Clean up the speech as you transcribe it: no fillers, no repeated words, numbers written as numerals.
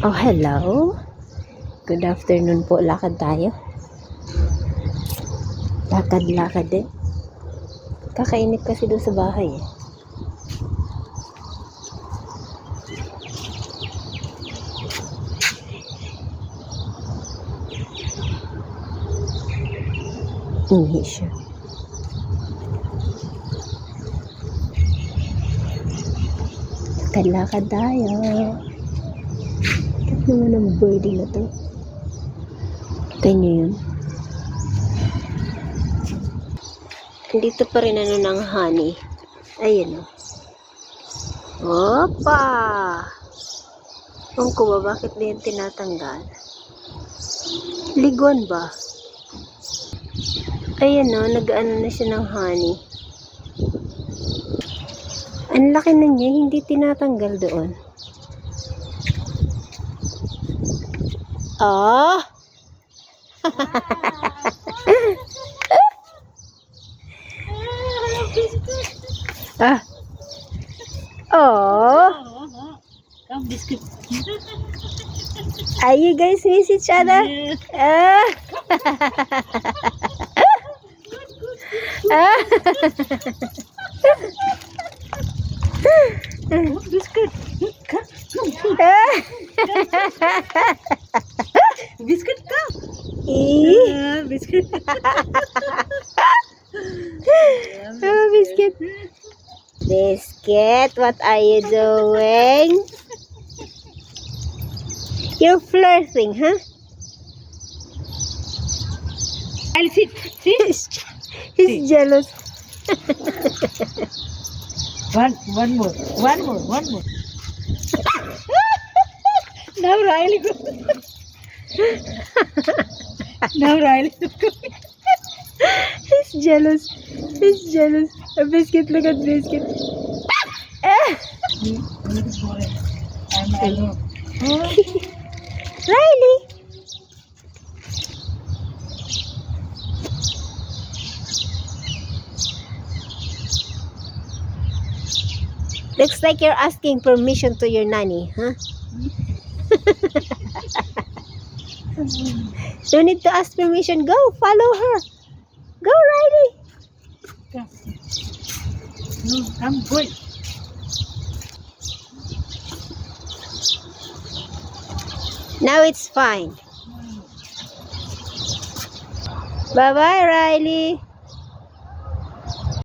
Oh, hello. Good afternoon po. Lakad tayo. Lakad-lakad din. Kakainip kasi doon sa bahay eh. Ihi siya. Lakad-lakad tayo. Ito naman ang birdie na to. Kita nyo yun? Andito pa rin ano ng honey. Ayan o. Opa! Ewan ko ba, bakit na yan tinatanggal? Liguan ba? Ayan o, nag-ano na siya ng honey. Ang laki na niya, hindi tinatanggal doon. Ah! Ah! Oh! Come, biscuit. Are you guys miss each other? Ah! Ah! Oh, biscuit. Come. Ah! Biscuit, come. Biscuit. Oh, biscuit. Biscuit, what are you doing? You're flirting, huh? I'll sit. He's jealous. One more. Now Riley go. He's jealous. A biscuit, look at biscuit. I'm alone. Riley. Looks like you're asking permission to your nanny, huh? No need to ask permission. Go, follow her. Go, Riley. Come. No, I'm going. Now it's fine. Bye-bye, Riley.